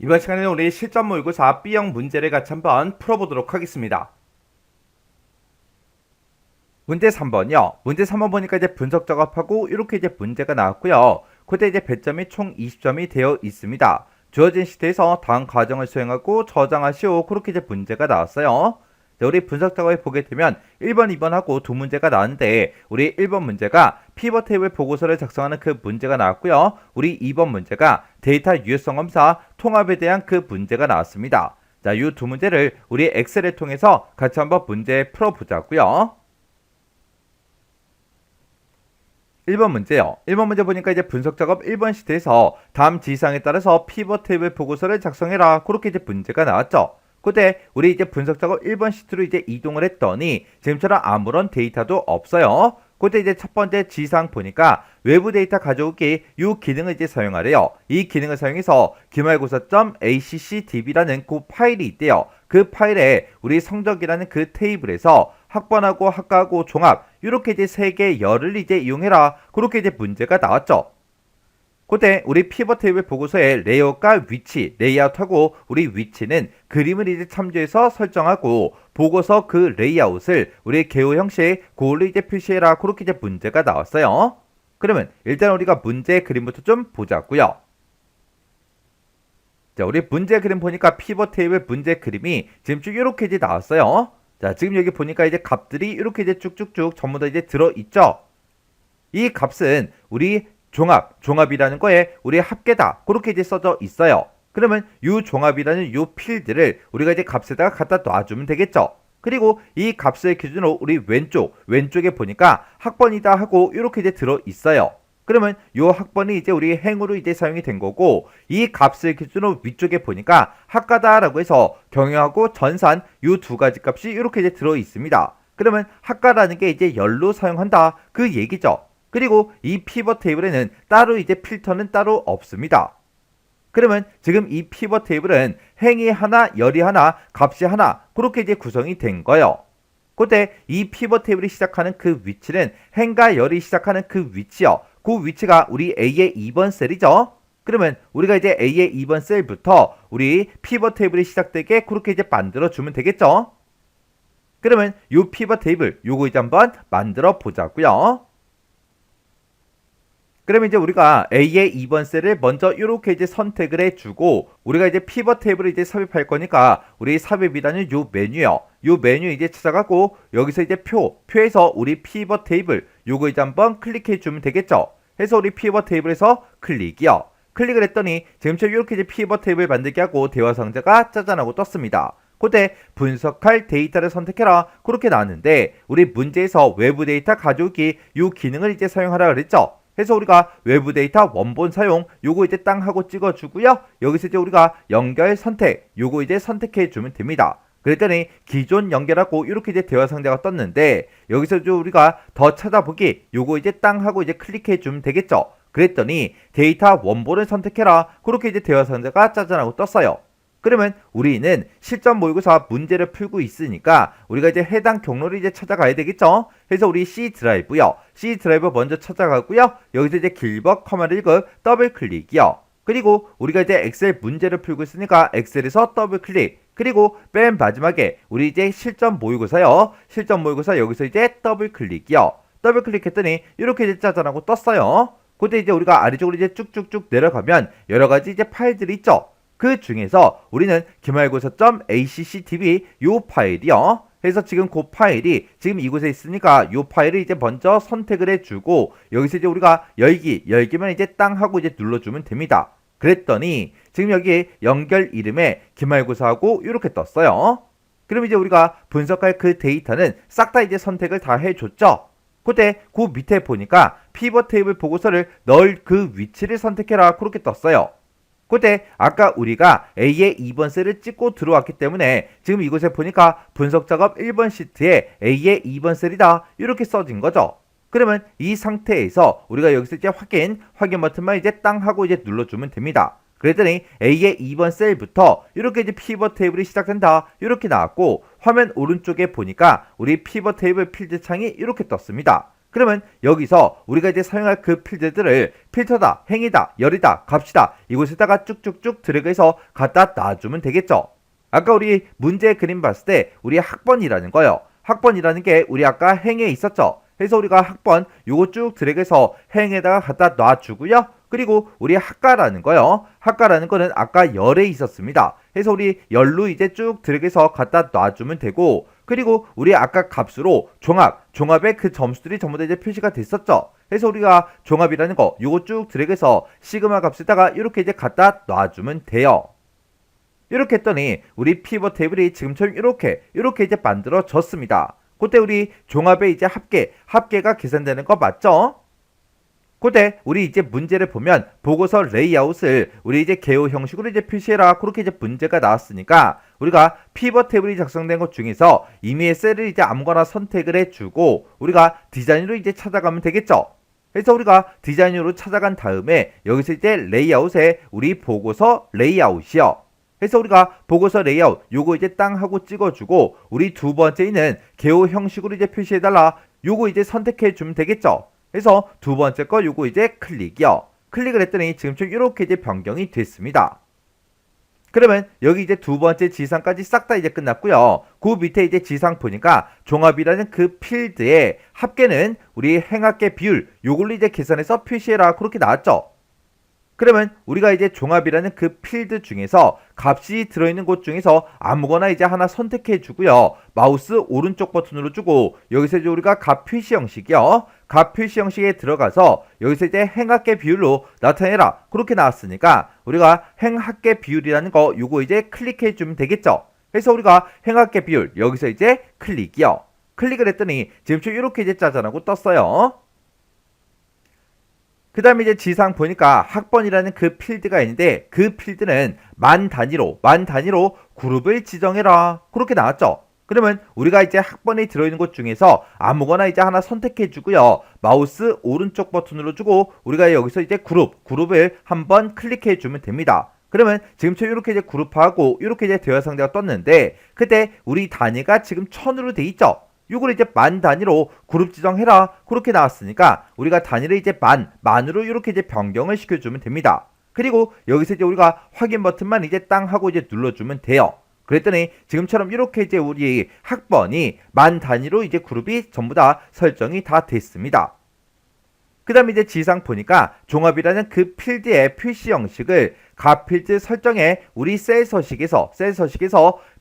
이번 시간에는 우리 실전 모의고사 B형 문제를 같이 한번 풀어보도록 하겠습니다. 문제 3번이요. 문제 3번 보니까 이제 분석 작업하고 이렇게 이제 문제가 나왔고요. 그때 이제 배점이 총 20점이 되어 있습니다. 주어진 시트에서 다음 과정을 수행하고 저장하시오. 그렇게 이제 문제가 나왔어요. 자, 우리 분석 작업에 보게 되면 1번, 2번 하고 두 문제가 나왔는데 우리 1번 문제가 피벗 테이블 보고서를 작성하는 그 문제가 나왔고요. 우리 2번 문제가 데이터 유효성 검사 통합에 대한 그 문제가 나왔습니다. 자, 이 두 문제를 우리 엑셀을 통해서 같이 한번 문제 풀어보자고요. 1번 문제요. 1번 문제 보니까 이제 분석 작업 1번 시트에서 다음 지시사항에 따라서 피벗 테이블 보고서를 작성해라. 그렇게 이제 문제가 나왔죠. 그때 우리 이제 분석 작업 1번 시트로 이제 이동을 했더니 지금처럼 아무런 데이터도 없어요. 그때 이제 첫 번째 지시사항 보니까 외부 데이터 가져오기 이 기능을 이제 사용하래요. 이 기능을 사용해서 기말고사.accdb라는 그 파일이 있대요. 그 파일에 우리 성적이라는 그 테이블에서 학번하고 학과하고 종합 이렇게 이제 세 개 열을 이제 이용해라. 그렇게 이제 문제가 나왔죠. 그때 우리 피벗 테이블 보고서의 레이아웃과 위치, 레이아웃하고 우리 위치는 그림을 이제 참조해서 설정하고 보고서 그 레이아웃을 우리 개요 형식 그걸로 이제 표시해라. 그렇게 이제 문제가 나왔어요. 그러면 일단 우리가 문제 그림부터 좀 보자고요. 자, 우리 문제 그림 보니까 피벗 테이블 문제 그림이 지금 쭉 이렇게 이제 나왔어요. 자, 지금 여기 보니까 이제 값들이 이렇게 이제 쭉쭉쭉 전부 다 이제 들어있죠. 이 값은 우리 종합이라는 거에 우리 합계다. 그렇게 이제 써져 있어요. 그러면 이 종합이라는 이 필드를 우리가 이제 값에다가 갖다 놔주면 되겠죠. 그리고 이 값을 기준으로 우리 왼쪽에 보니까 학번이다 하고 이렇게 이제 들어 있어요. 그러면 이 학번이 이제 우리 행으로 이제 사용이 된 거고 이 값을 기준으로 위쪽에 보니까 학과다라고 해서 경영하고 전산 이 두 가지 값이 이렇게 이제 들어 있습니다. 그러면 학과라는 게 이제 열로 사용한다 그 얘기죠. 그리고 이 피벗 테이블에는 따로 이제 필터는 따로 없습니다. 그러면 지금 이 피벗 테이블은 행이 하나, 열이 하나, 값이 하나 그렇게 이제 구성이 된 거예요. 그때 이 피벗 테이블이 시작하는 그 위치는 행과 열이 시작하는 그 위치요. 그 위치가 우리 A의 2번 셀이죠. 그러면 우리가 이제 A의 2번 셀부터 우리 피벗 테이블이 시작되게 그렇게 이제 만들어 주면 되겠죠. 그러면 이 피벗 테이블 요거 이제 한번 만들어 보자고요. 그러면 이제 우리가 A의 2번 셀을 먼저 이렇게 이제 선택을 해주고 우리가 이제 피벗 테이블을 이제 삽입할 거니까 우리 삽입이라는 요 메뉴요. 요 메뉴 이제 찾아가고 여기서 이제 표에서 우리 피벗 테이블 요거 이제 한번 클릭해 주면 되겠죠. 해서 우리 피벗 테이블에서 클릭이요. 클릭을 했더니 지금처럼 이렇게 이제 피벗 테이블 만들게 하고 대화 상자가 짜잔하고 떴습니다. 그때 분석할 데이터를 선택해라 그렇게 나왔는데 우리 문제에서 외부 데이터 가져오기 요 기능을 이제 사용하라 그랬죠. 해서 우리가 외부 데이터 원본 사용 요거 이제 땅 하고 찍어주고요. 여기서 이제 우리가 연결 선택 요거 이제 선택해 주면 됩니다. 그랬더니 기존 연결하고 이렇게 이제 대화 상자가 떴는데 여기서 이제 우리가 더 찾아보기 요거 이제 땅 하고 이제 클릭해 주면 되겠죠. 그랬더니 데이터 원본을 선택해라 그렇게 이제 대화 상자가 짜잔하고 떴어요. 그러면 우리는 실전 모의고사 문제를 풀고 있으니까 우리가 이제 해당 경로를 이제 찾아가야 되겠죠. 그래서 우리 C 드라이브요. C 드라이브 먼저 찾아가고요. 여기서 이제 길벗, 1급 더블 클릭이요. 그리고 우리가 이제 엑셀 문제를 풀고 있으니까 엑셀에서 더블 클릭. 그리고 맨 마지막에 우리 이제 실전 모의고사요. 실전 모의고사 여기서 이제 더블 클릭이요. 더블 클릭했더니 이렇게 이제 짜잔하고 떴어요. 그때 이제 우리가 아래쪽으로 이제 쭉쭉쭉 내려가면 여러 가지 이제 파일들이 있죠. 그 중에서 우리는 기말고사.accdb 요 파일이요. 그래서 지금 그 파일이 지금 이곳에 있으니까 요 파일을 이제 먼저 선택을 해주고 여기서 이제 우리가 열기면 이제 땅 하고 이제 눌러주면 됩니다. 그랬더니 지금 여기 연결 이름에 기말고사하고 이렇게 떴어요. 그럼 이제 우리가 분석할 그 데이터는 싹 다 이제 선택을 다 해줬죠. 그때 그 밑에 보니까 피벗 테이블 보고서를 넣을 그 위치를 선택해라 그렇게 떴어요. 그때 아까 우리가 A의 2번 셀을 찍고 들어왔기 때문에 지금 이곳에 보니까 분석 작업 1번 시트에 A의 2번 셀이다 이렇게 써진 거죠. 그러면 이 상태에서 우리가 여기서 이제 확인 버튼만 이제 땅 하고 이제 눌러주면 됩니다. 그랬더니 A의 2번 셀부터 이렇게 이제 피벗 테이블이 시작된다 이렇게 나왔고 화면 오른쪽에 보니까 우리 피벗 테이블 필드 창이 이렇게 떴습니다. 그러면 여기서 우리가 이제 사용할 그 필드들을 필터다, 행이다, 열이다, 값이다 이곳에다가 쭉쭉쭉 드래그해서 갖다 놔주면 되겠죠. 아까 우리 문제 그림 봤을 때 우리 학번이라는 거요. 학번이라는 게 우리 아까 행에 있었죠. 그래서 우리가 학번 요거 쭉 드래그해서 행에다가 갖다 놔주고요. 그리고 우리 학과라는 거요. 학과라는 거는 아까 열에 있었습니다. 그래서 우리 열로 이제 쭉 드래그해서 갖다 놔주면 되고, 그리고 우리 아까 값으로 종합의 그 점수들이 전부 다 이제 표시가 됐었죠. 그래서 우리가 종합이라는 거 요거 쭉 드래그해서 시그마 값에다가 이렇게 이제 갖다 놔주면 돼요. 이렇게 했더니 우리 피벗 테이블이 지금처럼 이렇게 이제 만들어졌습니다. 그때 우리 종합의 이제 합계가 계산되는 거 맞죠? 그때 우리 이제 문제를 보면 보고서 레이아웃을 우리 이제 개요 형식으로 이제 표시해라 그렇게 이제 문제가 나왔으니까 우리가 피벗 테이블이 작성된 것 중에서 임의의 셀을 이제 아무거나 선택을 해주고 우리가 디자인으로 이제 찾아가면 되겠죠. 그래서 우리가 디자인으로 찾아간 다음에 여기서 이제 레이아웃에 우리 보고서 레이아웃이요. 그래서 우리가 보고서 레이아웃 요거 이제 땅 하고 찍어주고 우리 두 번째는 개요 형식으로 이제 표시해달라 요거 이제 선택해 주면 되겠죠. 그래서 두 번째 거 요거 이제 클릭이요. 클릭을 했더니 지금처럼 이렇게 이제 변경이 됐습니다. 그러면 여기 이제 두 번째 지상까지 싹 다 이제 끝났고요. 그 밑에 이제 지상 보니까 종합이라는 그 필드에 합계는 우리 행합계 비율 요걸로 이제 계산해서 표시해라 그렇게 나왔죠. 그러면 우리가 이제 종합이라는 그 필드 중에서 값이 들어있는 곳 중에서 아무거나 이제 하나 선택해 주고요. 마우스 오른쪽 버튼으로 주고 여기서 이제 우리가 값 표시 형식이요. 값 표시 형식에 들어가서 여기서 이제 행합계 비율로 나타내라. 그렇게 나왔으니까 우리가 행합계 비율이라는 거 요거 이제 클릭해 주면 되겠죠. 그래서 우리가 행합계 비율 여기서 이제 클릭이요. 클릭을 했더니 지금처럼 이렇게 이제 짜잔하고 떴어요. 그 다음에 이제 지상 보니까 학번이라는 그 필드가 있는데 그 필드는 만 단위로 그룹을 지정해라 그렇게 나왔죠. 그러면 우리가 이제 학번이 들어있는 곳 중에서 아무거나 이제 하나 선택해 주고요. 마우스 오른쪽 버튼으로 주고 우리가 여기서 이제 그룹을 한번 클릭해 주면 됩니다. 그러면 지금처럼 이렇게 이제 그룹하고 이렇게 이제 대화 상자가 떴는데 그때 우리 단위가 지금 1000으로 돼 있죠. 이걸 이제 만 단위로 그룹 지정해라 그렇게 나왔으니까 우리가 단위를 이제 만으로 이렇게 이제 변경을 시켜주면 됩니다. 그리고 여기서 이제 우리가 확인 버튼만 이제 땅 하고 이제 눌러주면 돼요. 그랬더니 지금처럼 이렇게 이제 우리 학번이 만 단위로 이제 그룹이 전부 다 설정이 다 됐습니다. 그 다음에 이제 지상 보니까 종합이라는 그 필드의 표시 형식을 각 필드 설정에 우리 셀 서식에서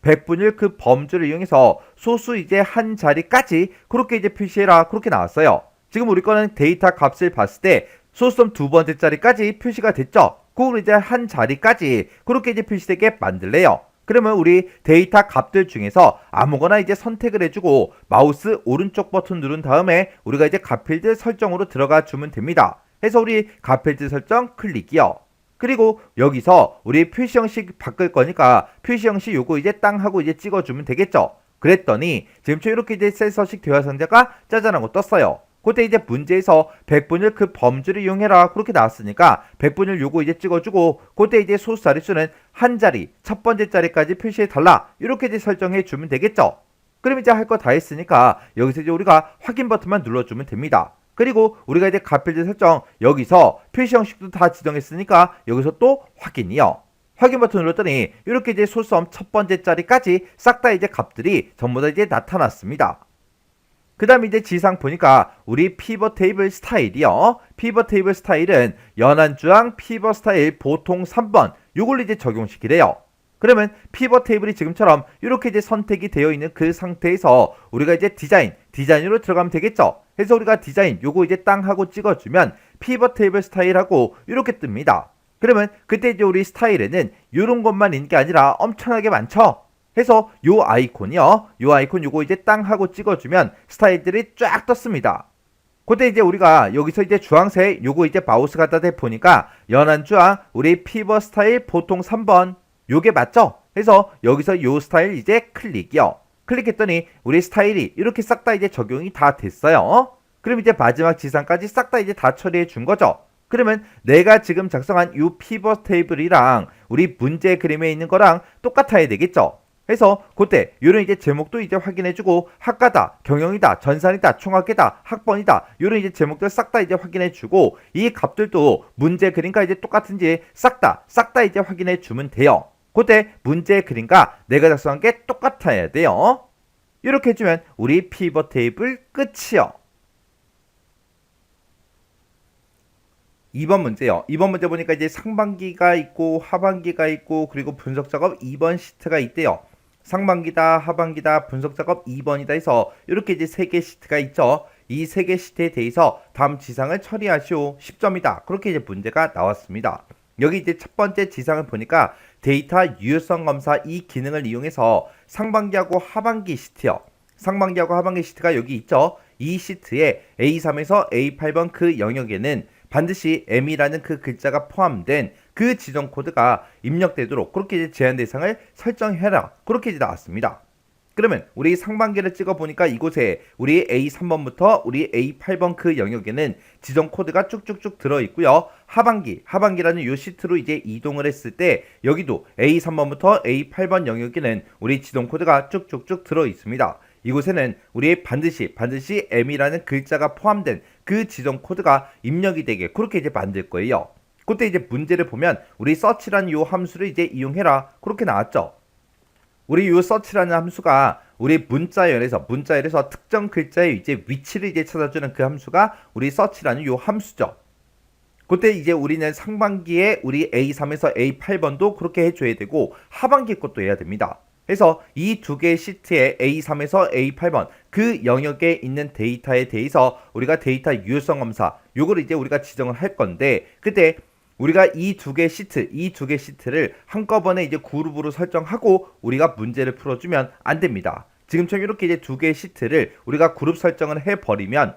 100분율 그 범주를 이용해서 소수 이제 한 자리까지 그렇게 이제 표시해라 그렇게 나왔어요. 지금 우리 거는 데이터 값을 봤을 때 소수점 두 번째 자리까지 표시가 됐죠. 그걸 이제 한 자리까지 그렇게 이제 표시되게 만들래요. 그러면 우리 데이터 값들 중에서 아무거나 이제 선택을 해주고 마우스 오른쪽 버튼 누른 다음에 우리가 이제 값필드 설정으로 들어가 주면 됩니다. 해서 우리 값필드 설정 클릭이요. 그리고 여기서 우리 표시 형식 바꿀 거니까 표시 형식 요거 이제 땅 하고 이제 찍어주면 되겠죠. 그랬더니 지금처럼 이렇게 이제 셀 서식 대화 상자가 짜잔하고 떴어요. 그때 이제 문제에서 100분율 그 범주를 이용해라 그렇게 나왔으니까 100분율 요거 이제 찍어주고 그때 이제 소수 자릿수는 한 자리 첫 번째 자리까지 표시해달라 이렇게 이제 설정해 주면 되겠죠. 그럼 이제 할 거 다 했으니까 여기서 이제 우리가 확인 버튼만 눌러주면 됩니다. 그리고 우리가 이제 값필드 설정 여기서 표시 형식도 다 지정했으니까 여기서 또 확인이요. 확인 버튼 눌렀더니 이렇게 이제 소수점 첫 번째 자리까지 싹 다 이제 값들이 전부 다 이제 나타났습니다. 그 다음에 이제 지상 보니까 우리 피벗 테이블 스타일이요. 피벗 테이블 스타일은 연안주항 피벗 스타일 보통 3번 요걸 이제 적용시키래요. 그러면 피벗 테이블이 지금처럼 이렇게 이제 선택이 되어 있는 그 상태에서 우리가 이제 디자인으로 들어가면 되겠죠. 그래서 우리가 디자인 요거 이제 땅 하고 찍어주면 피벗 테이블 스타일하고 이렇게 뜹니다. 그러면 그때 이제 우리 스타일에는 이런 것만 있는 게 아니라 엄청나게 많죠. 해서 요 아이콘이요. 요 아이콘 요거 이제 땅 하고 찍어주면 스타일들이 쫙 떴습니다. 그때 이제 우리가 여기서 이제 주황색 요거 이제 마우스 갖다 대보니까 연한 주황 우리 피벗 스타일 보통 3번 요게 맞죠? 그래서 여기서 요 스타일 이제 클릭이요. 클릭했더니 우리 스타일이 이렇게 싹 다 이제 적용이 다 됐어요. 그럼 이제 마지막 지상까지 싹 다 이제 다 처리해 준 거죠. 그러면 내가 지금 작성한 이 피벗 테이블이랑 우리 문제 그림에 있는 거랑 똑같아야 되겠죠. 해서 그때 요런 이제 제목도 이제 확인해주고 학과다, 경영이다, 전산이다, 총학계다, 학번이다 요런 이제 제목들 싹 다 이제 확인해주고 이 값들도 문제 그림과 이제 똑같은지 싹 다 이제 확인해주면 돼요. 그때 문제 그림과 내가 작성한 게 똑같아야 돼요. 이렇게 해주면 우리 피벗 테이블 끝이요. 2번 문제요. 2번 문제 보니까 이제 상반기가 있고 하반기가 있고 그리고 분석 작업 2번 시트가 있대요. 상반기다, 하반기다, 분석 작업 2번이다 해서 이렇게 이제 3개 시트가 있죠. 이 3개 시트에 대해서 다음 지상을 처리하시오. 10점이다. 그렇게 이제 문제가 나왔습니다. 여기 이제 첫 번째 지상을 보니까 데이터 유효성 검사 이 기능을 이용해서 상반기하고 하반기 시트요. 상반기하고 하반기 시트가 여기 있죠. 이 시트에 A3에서 A8번 그 영역에는 반드시 M이라는 그 글자가 포함된 그 지정 코드가 입력되도록 그렇게 이제 제한 대상을 설정해라. 그렇게 이제 나왔습니다. 그러면 우리 상반기를 찍어보니까 이곳에 우리 A3번부터 우리 A8번 그 영역에는 지정 코드가 쭉쭉쭉 들어있고요. 하반기라는 요 시트로 이제 이동을 했을 때 여기도 A3번부터 A8번 영역에는 우리 지정 코드가 쭉쭉쭉 들어있습니다. 이곳에는 우리 반드시 M이라는 글자가 포함된 그 지정 코드가 입력이 되게 그렇게 이제 만들 거예요. 그때 이제 문제를 보면 우리 search라는 요 함수를 이제 이용해라. 그렇게 나왔죠. 우리 요 search라는 함수가 우리 문자열에서 특정 글자의 이제 위치를 이제 찾아주는 그 함수가 우리 search라는 요 함수죠. 그때 이제 우리는 상반기에 우리 A3에서 A8번도 그렇게 해줘야 되고 하반기 것도 해야 됩니다. 그래서 이 두 개의 시트에 A3에서 A8번 그 영역에 있는 데이터에 대해서 우리가 데이터 유효성 검사 요걸 이제 우리가 지정을 할 건데 그때 우리가 이 두 개 시트를 한꺼번에 이제 그룹으로 설정하고 우리가 문제를 풀어주면 안 됩니다. 지금처럼 이렇게 이제 두 개의 시트를 우리가 그룹 설정을 해버리면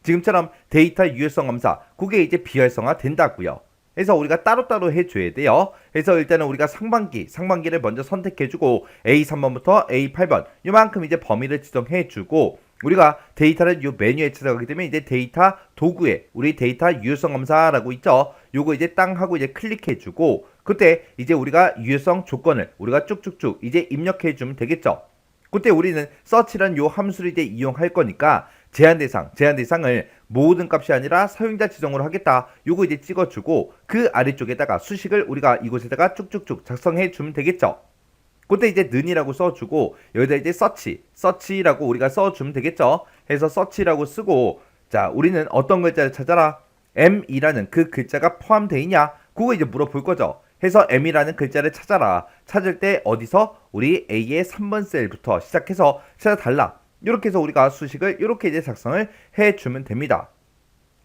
지금처럼 데이터 유효성 검사 그게 이제 비활성화 된다고요. 그래서 우리가 따로따로 해줘야 돼요. 그래서 일단은 우리가 상반기를 먼저 선택해주고 A3번부터 A8번 요만큼 이제 범위를 지정해주고 우리가 데이터를 요 메뉴에 찾아가게 되면 이제 데이터 도구에 우리 데이터 유효성 검사라고 있죠. 요거 이제 땅 하고 이제 클릭해주고 그때 이제 우리가 유효성 조건을 우리가 쭉쭉쭉 이제 입력해주면 되겠죠. 그때 우리는 search라는 요 함수를 이제 이용할 거니까 제한 대상을 모든 값이 아니라 사용자 지정으로 하겠다. 요거 이제 찍어주고 그 아래쪽에다가 수식을 우리가 이곳에다가 쭉쭉쭉 작성해 주면 되겠죠. 그때 이제 는이라고 써주고 여기다 이제 search라고 우리가 써주면 되겠죠. 해서 search라고 쓰고 자 우리는 어떤 글자를 찾아라. M이라는 그 글자가 포함되어 있냐? 그거 이제 물어볼 거죠. 해서 M이라는 글자를 찾아라. 찾을 때 어디서? 우리 A의 3번 셀부터 시작해서 찾아달라. 이렇게 해서 우리가 수식을 이렇게 이제 작성을 해주면 됩니다.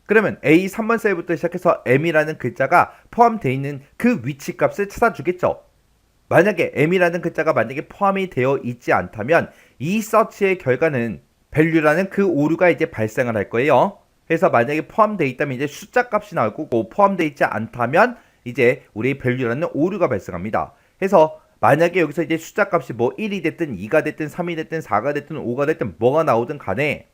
그러면 A 3번 셀부터 시작해서 M이라는 글자가 포함되어 있는 그 위치 값을 찾아주겠죠. 만약에 M이라는 글자가 만약에 포함이 되어 있지 않다면 이 서치의 결과는 value라는 그 오류가 이제 발생을 할 거예요. 그래서 만약에 포함되어 있다면 이제 숫자 값이 나올 거고 포함되어 있지 않다면 이제 우리 value라는 오류가 발생합니다. 그래서 만약에 여기서 이제 숫자 값이 뭐 1이 됐든 2가 됐든 3이 됐든 4가 됐든 5가 됐든 뭐가 나오든 간에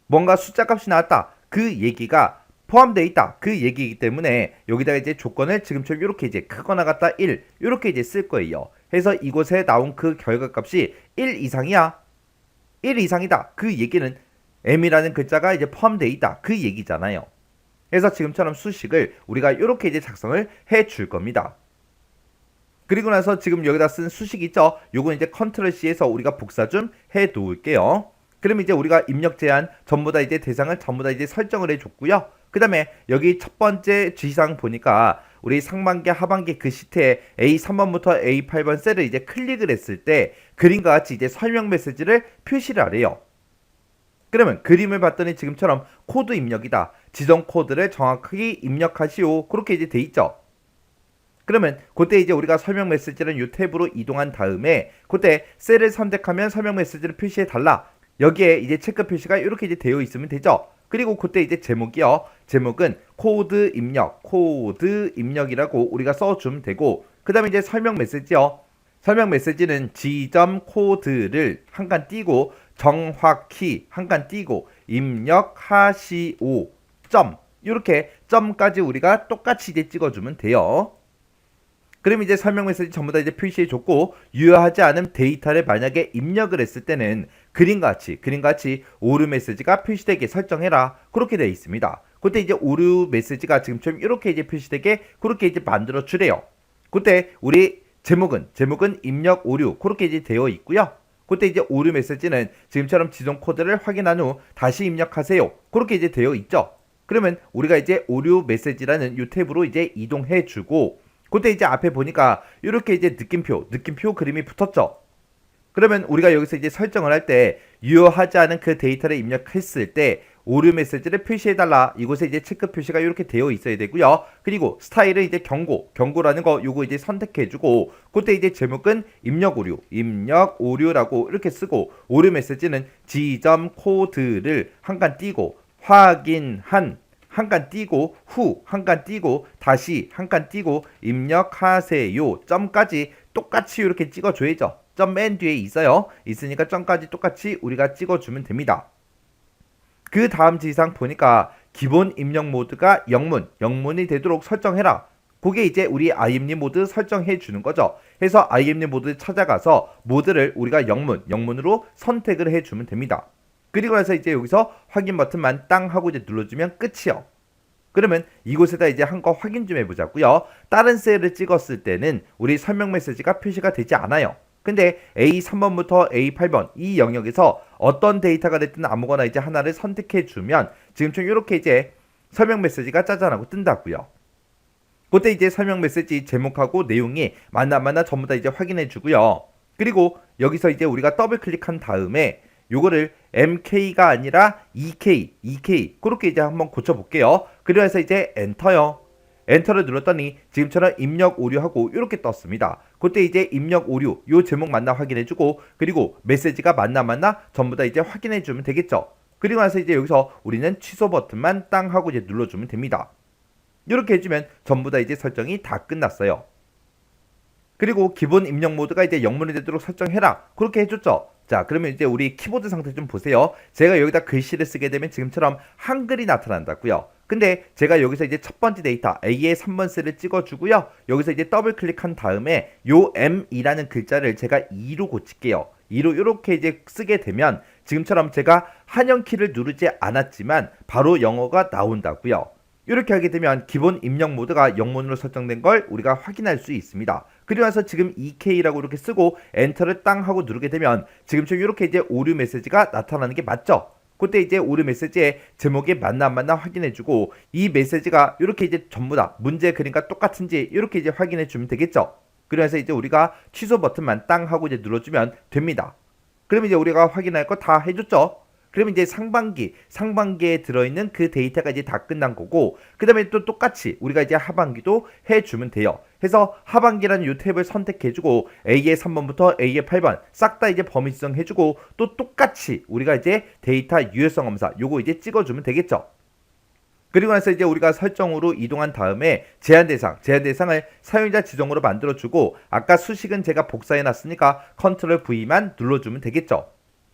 뭔가 숫자 값이 나왔다. 그 얘기가 포함되어 있다. 그 얘기이기 때문에 여기다가 이제 조건을 지금처럼 이렇게 이제 크거나 같다 1 이렇게 이제 쓸 거예요. 해서 이곳에 나온 그 결과 값이 1 이상이야. 1 이상이다. 그 얘기는 M이라는 글자가 이제 포함되어 있다. 그 얘기잖아요. 그래서 지금처럼 수식을 우리가 이렇게 이제 작성을 해 줄 겁니다. 그리고 나서 지금 여기다 쓴 수식 있죠? 요건 이제 컨트롤 C에서 우리가 복사 좀 해 놓을게요. 그럼 이제 우리가 입력 제한 전부 다 이제 대상을 전부 다 이제 설정을 해 줬고요. 그 다음에 여기 첫 번째 지시사항 보니까 우리 상반기 하반기 그 시트에 A3번부터 A8번 셀을 이제 클릭을 했을 때 그림과 같이 이제 설명 메시지를 표시를 하래요. 그러면 그림을 봤더니 지금처럼 코드 입력이다. 지정 코드를 정확하게 입력하시오. 그렇게 이제 돼 있죠. 그러면 그때 이제 우리가 설명 메시지는 이 탭으로 이동한 다음에 그때 셀을 선택하면 설명 메시지를 표시해 달라. 여기에 이제 체크 표시가 이렇게 이제 되어 있으면 되죠. 그리고 그때 이제 제목이요. 제목은 코드 입력이라고 우리가 써주면 되고 그 다음에 이제 설명 메시지요. 설명 메시지는 지점 코드를 한 칸 띄고 정확히 한 칸 띄고 입력하시오. 점 이렇게 점까지 우리가 똑같이 이제 찍어주면 돼요. 그럼 이제 설명 메시지 전부 다 이제 표시해줬고, 유효하지 않은 데이터를 만약에 입력을 했을 때는 그림같이 오류 메시지가 표시되게 설정해라. 그렇게 되어 있습니다. 그때 이제 오류 메시지가 지금처럼 이렇게 이제 표시되게 그렇게 이제 만들어 주래요. 그때 우리 제목은 입력 오류 그렇게 이제 되어 있고요. 그때 이제 오류 메시지는 지금처럼 지정 코드를 확인한 후 다시 입력하세요. 그렇게 이제 되어 있죠. 그러면 우리가 이제 오류 메시지라는 이 탭으로 이제 이동해 주고, 그때 이제 앞에 보니까 이렇게 이제 느낌표 그림이 붙었죠. 그러면 우리가 여기서 이제 설정을 할 때 유효하지 않은 그 데이터를 입력했을 때 오류 메시지를 표시해달라. 이곳에 이제 체크 표시가 이렇게 되어 있어야 되고요. 그리고 스타일은 이제 경고라는 거 요거 이제 선택해주고, 그때 이제 제목은 입력 오류라고 이렇게 쓰고, 오류 메시지는 지점 코드를 한 칸 띄고 확인한 한 칸 띄고 후 한 칸 띄고 다시 한 칸 띄고 입력하세요. 점까지 똑같이 이렇게 찍어줘야죠. 점 맨 뒤에 있으니까 점까지 똑같이 우리가 찍어주면 됩니다. 그 다음 지시사항 보니까 기본 입력 모드가 영문이 되도록 설정해라. 그게 이제 우리 IMD 모드 설정해 주는 거죠. 해서 IMD 모드 찾아가서 모드를 우리가 영문으로 선택을 해 주면 됩니다. 그리고 나서 이제 여기서 확인 버튼만 땅 하고 이제 눌러주면 끝이요. 그러면 이곳에다 이제 한 거 확인 좀 해보자고요. 다른 셀을 찍었을 때는 우리 설명 메시지가 표시가 되지 않아요. 근데 A3번부터 A8번 이 영역에서 어떤 데이터가 됐든 아무거나 이제 하나를 선택해 주면 지금처럼 이렇게 이제 설명 메시지가 짜잔하고 뜬다고요. 그때 이제 설명 메시지 제목하고 내용이 맞나 전부 다 이제 확인해 주고요. 그리고 여기서 이제 우리가 더블 클릭한 다음에 요거를 MK가 아니라 EK 그렇게 이제 한번 고쳐볼게요. 그래서 이제 엔터를 눌렀더니 지금처럼 입력 오류하고 이렇게 떴습니다. 그때 이제 입력 오류 요 제목 맞나 확인해주고, 그리고 메시지가 맞나 전부 다 이제 확인해주면 되겠죠. 그리고 나서 이제 여기서 우리는 취소 버튼만 땅 하고 이제 눌러주면 됩니다. 이렇게 해주면 전부 다 이제 설정이 다 끝났어요. 그리고 기본 입력 모드가 이제 영문이 되도록 설정해라. 그렇게 해줬죠. 자, 그러면 이제 우리 키보드 상태 좀 보세요. 제가 여기다 글씨를 쓰게 되면 지금처럼 한글이 나타난다고요. 근데 제가 여기서 이제 첫 번째 데이터 A의 3번 셀을 찍어주고요. 여기서 이제 더블 클릭한 다음에 요 M이라는 글자를 제가 2로 고칠게요. 2로 이렇게 이제 쓰게 되면 지금처럼 제가 한영키를 누르지 않았지만 바로 영어가 나온다고요. 이렇게 하게 되면 기본 입력 모드가 영문으로 설정된 걸 우리가 확인할 수 있습니다. 그리고 나서 지금 EK라고 이렇게 쓰고 엔터를 땅 하고 누르게 되면 지금처럼 이렇게 이제 오류 메시지가 나타나는 게 맞죠? 그때 이제 오류 메시지의 제목이 맞나 확인해주고, 이 메시지가 이렇게 이제 전부 다 문제 그림과 똑같은지 이렇게 이제 확인해주면 되겠죠? 그래서 이제 우리가 취소 버튼만 땅 하고 이제 눌러주면 됩니다. 그러면 이제 우리가 확인할 거 다 해줬죠? 그러면 이제 상반기에 들어있는 그 데이터가 이제 다 끝난 거고, 그 다음에 또 똑같이 우리가 이제 하반기도 해주면 돼요. 해서 하반기라는 이 탭을 선택해주고 A의 3번부터 A의 8번 싹 다 이제 범위 지정해주고, 또 똑같이 우리가 이제 데이터 유효성 검사 요거 이제 찍어주면 되겠죠. 그리고 나서 이제 우리가 설정으로 이동한 다음에 제한 대상을 사용자 지정으로 만들어주고, 아까 수식은 제가 복사해놨으니까 컨트롤 V만 눌러주면 되겠죠.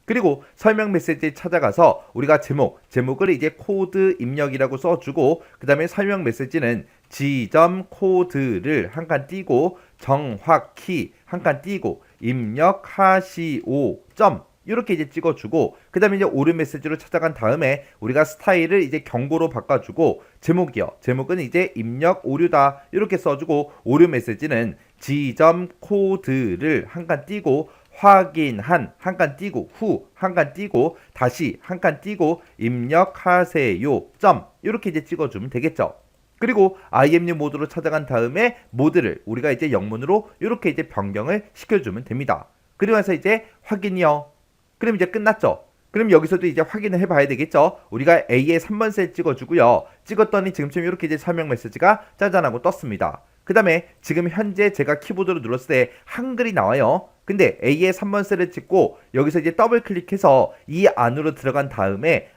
그리고 설명 메시지에 찾아가서 우리가 제목을 이제 코드 입력이라고 써주고, 그 다음에 설명 메시지는 지점 코드를 한 칸 띄고 정확히 한 칸 띄고 입력하시오 점 이렇게 이제 찍어주고, 그 다음에 이제 오류 메시지로 찾아간 다음에 우리가 스타일을 이제 경고로 바꿔주고, 제목은 이제 입력 오류다 이렇게 써주고, 오류 메시지는 지점 코드를 한 칸 띄고 확인한 한 칸 띄고 후 한 칸 띄고 다시 한 칸 띄고 입력하세요 점 이렇게 이제 찍어주면 되겠죠. 그리고 IMU 모드로 찾아간 다음에 모드를 우리가 이제 영문으로 이렇게 이제 변경을 시켜주면 됩니다. 그리고 나서 이제 확인이요. 그럼 이제 끝났죠. 그럼 여기서도 이제 확인을 해봐야 되겠죠. 우리가 A의 3번 셀 찍어주고요. 찍었더니 지금처럼 이렇게 이제 설명 메시지가 짜잔하고 떴습니다. 그 다음에 지금 현재 제가 키보드로 눌렀을 때 한글이 나와요. 근데 A의 3번 셀을 찍고 여기서 이제 더블 클릭해서 이 안으로 들어간 다음에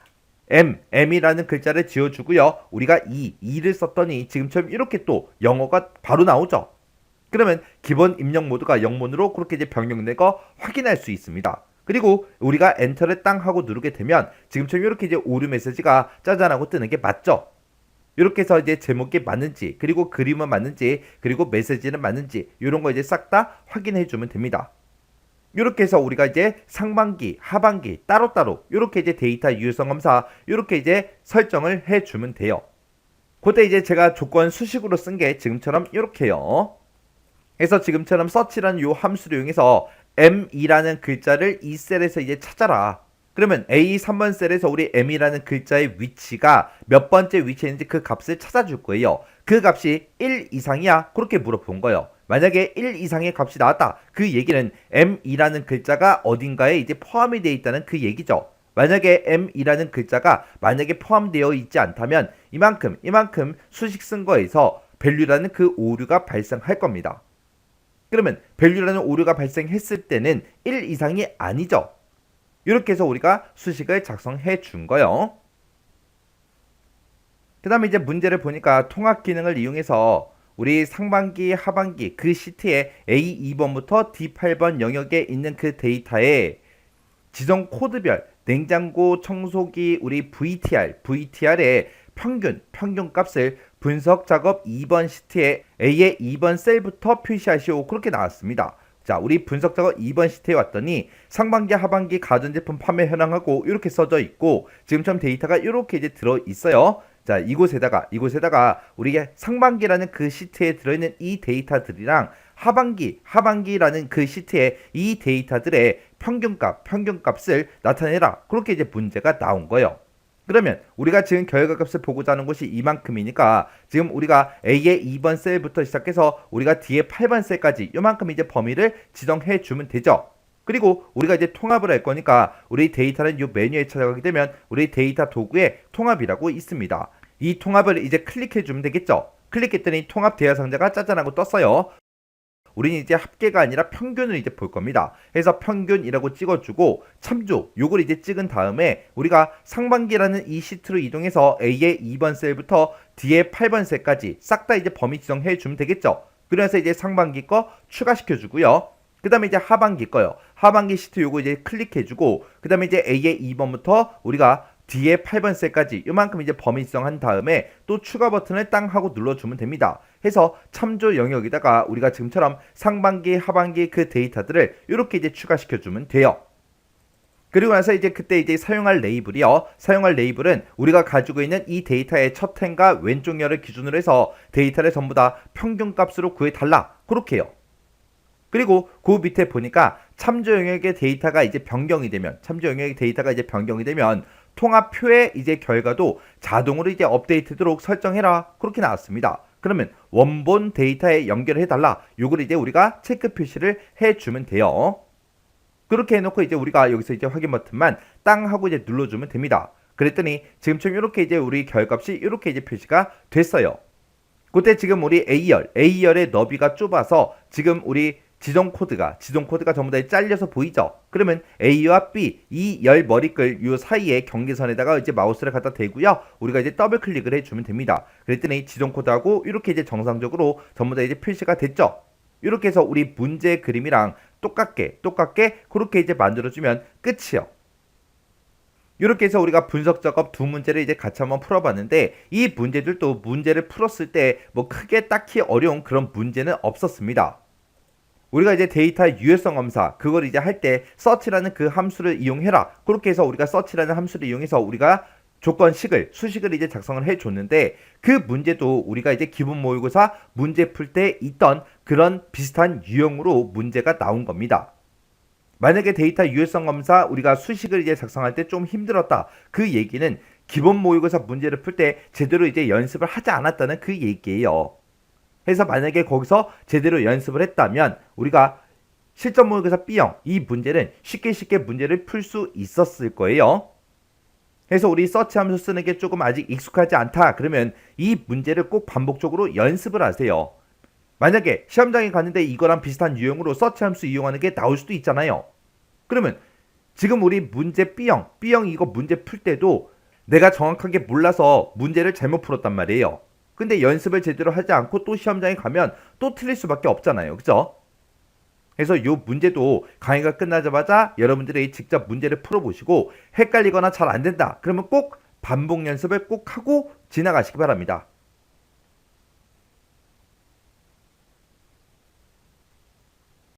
M이라는 글자를 지어주고요. 우리가 2를 썼더니 지금처럼 이렇게 또 영어가 바로 나오죠. 그러면 기본 입력 모드가 영문으로 그렇게 이제 변경된 거 확인할 수 있습니다. 그리고 우리가 엔터를 땅 하고 누르게 되면 지금처럼 이렇게 이제 오류 메시지가 짜잔하고 뜨는 게 맞죠. 이렇게 해서 이제 제목이 맞는지, 그리고 그림은 맞는지, 그리고 메시지는 맞는지 이런 거 이제 싹 다 확인해 주면 됩니다. 이렇게 해서 우리가 이제 상반기, 하반기 따로따로 이렇게 이제 데이터 유효성 검사 이렇게 이제 설정을 해 주면 돼요. 그때 이제 제가 조건 수식으로 쓴 게 지금처럼 이렇게요. 그래서 지금처럼 search라는 요 함수를 이용해서 M이라는 글자를 이 셀에서 이제 찾아라. 그러면 A 3번 셀에서 우리 M이라는 글자의 위치가 몇 번째 위치에 있는지 그 값을 찾아줄 거예요. 그 값이 1 이상이야? 그렇게 물어본 거예요. 만약에 1 이상의 값이 나왔다. 그 얘기는 M이라는 글자가 어딘가에 이제 포함이 되어 있다는 그 얘기죠. 만약에 M이라는 글자가 만약에 포함되어 있지 않다면 이만큼 수식 쓴 거에서 value라는 그 오류가 발생할 겁니다. 그러면 value라는 오류가 발생했을 때는 1 이상이 아니죠. 이렇게 해서 우리가 수식을 작성해 준 거예요. 그 다음에 이제 문제를 보니까 통합 기능을 이용해서 우리 상반기, 하반기 그 시트에 A2번부터 D8번 영역에 있는 그 데이터에 지정 코드별 냉장고 청소기 우리 VTR의 평균 값을 분석 작업 2번 시트에 A의 2번 셀부터 표시하시오. 그렇게 나왔습니다. 자, 우리 분석 작업 2번 시트에 왔더니 상반기, 하반기 가전제품 판매 현황하고 이렇게 써져 있고 지금처럼 데이터가 이렇게 이제 들어 있어요. 자, 이곳에다가 우리가 상반기라는 그 시트에 들어있는 이 데이터들이랑 하반기라는 그 시트에 이 데이터들의 평균값을 나타내라. 그렇게 이제 문제가 나온 거예요. 그러면 우리가 지금 결과값을 보고자 하는 곳이 이만큼이니까 지금 우리가 A의 2번 셀부터 시작해서 우리가 D의 8번 셀까지 이만큼 이제 범위를 지정해 주면 되죠. 그리고 우리가 이제 통합을 할 거니까 우리 데이터는 이 메뉴에 찾아가게 되면 우리 데이터 도구에 통합이라고 있습니다. 이 통합을 이제 클릭해 주면 되겠죠. 클릭했더니 통합 대화 상자가 짜잔하고 떴어요. 우리는 이제 합계가 아니라 평균을 이제 볼 겁니다. 그래서 평균이라고 찍어주고 참조 요걸 이제 찍은 다음에 우리가 상반기라는 이 시트로 이동해서 A의 2번 셀부터 D의 8번 셀까지 싹 다 이제 범위 지정해 주면 되겠죠. 그래서 이제 상반기 거 추가시켜 주고요. 그 다음에 이제 하반기 거요. 하반기 시트 요거 이제 클릭해 주고 그 다음에 이제 A의 2번부터 우리가 D의 8번 셀까지 이만큼 이제 범위 지정한 다음에 또 추가 버튼을 땅 하고 눌러주면 됩니다. 해서 참조 영역에다가 우리가 지금처럼 상반기, 하반기 그 데이터들을 이렇게 이제 추가시켜주면 돼요. 그리고 나서 이제 그때 이제 사용할 레이블이요. 사용할 레이블은 우리가 가지고 있는 이 데이터의 첫 행과 왼쪽 열을 기준으로 해서 데이터를 전부 다 평균값으로 구해달라. 그렇게 해요. 그리고 그 밑에 보니까 참조 영역의 데이터가 이제 변경이 되면 통합표의 이제 결과도 자동으로 이제 업데이트되도록 설정해라. 그렇게 나왔습니다. 그러면 원본 데이터에 연결해 달라. 요걸 이제 우리가 체크 표시를 해 주면 돼요. 그렇게 해놓고 이제 우리가 여기서 이제 확인 버튼만 땅 하고 이제 눌러주면 됩니다. 그랬더니 지금처럼 이렇게 이제 우리 결값이 이렇게 이제 표시가 됐어요. 그때 지금 우리 A열의 너비가 좁아서 지금 우리 지정 코드가 전부 다 잘려서 보이죠? 그러면 A와 B 이 열 머리글 요 사이에 경계선에다가 이제 마우스를 갖다 대고요. 우리가 이제 더블 클릭을 해주면 됩니다. 그랬더니 지정 코드하고 이렇게 이제 정상적으로 전부 다 이제 표시가 됐죠? 이렇게 해서 우리 문제 그림이랑 똑같게 그렇게 이제 만들어주면 끝이요. 이렇게 해서 우리가 분석 작업 두 문제를 이제 같이 한번 풀어봤는데 이 문제들도 문제를 풀었을 때 뭐 크게 딱히 어려운 그런 문제는 없었습니다. 우리가 이제 데이터 유효성 검사 그걸 이제 할 때 search라는 그 함수를 이용해라. 그렇게 해서 우리가 search라는 함수를 이용해서 우리가 수식을 이제 작성을 해줬는데 그 문제도 우리가 이제 기본 모의고사 문제 풀 때 있던 그런 비슷한 유형으로 문제가 나온 겁니다. 만약에 데이터 유효성 검사 우리가 수식을 이제 작성할 때 좀 힘들었다. 그 얘기는 기본 모의고사 문제를 풀 때 제대로 이제 연습을 하지 않았다는 그 얘기예요. 해서 만약에 거기서 제대로 연습을 했다면 우리가 실전 모의고사 B형 이 문제는 쉽게 문제를 풀 수 있었을 거예요. 그래서 우리 서치 함수 쓰는 게 조금 아직 익숙하지 않다. 그러면 이 문제를 꼭 반복적으로 연습을 하세요. 만약에 시험장에 갔는데 이거랑 비슷한 유형으로 서치 함수 이용하는 게 나올 수도 있잖아요. 그러면 지금 우리 문제 B형 이거 문제 풀 때도 내가 정확하게 몰라서 문제를 잘못 풀었단 말이에요. 근데 연습을 제대로 하지 않고 또 시험장에 가면 또 틀릴 수밖에 없잖아요. 그죠? 그래서 이 문제도 강의가 끝나자마자 여러분들이 직접 문제를 풀어보시고 헷갈리거나 잘 안된다. 그러면 꼭 반복 연습을 꼭 하고 지나가시기 바랍니다.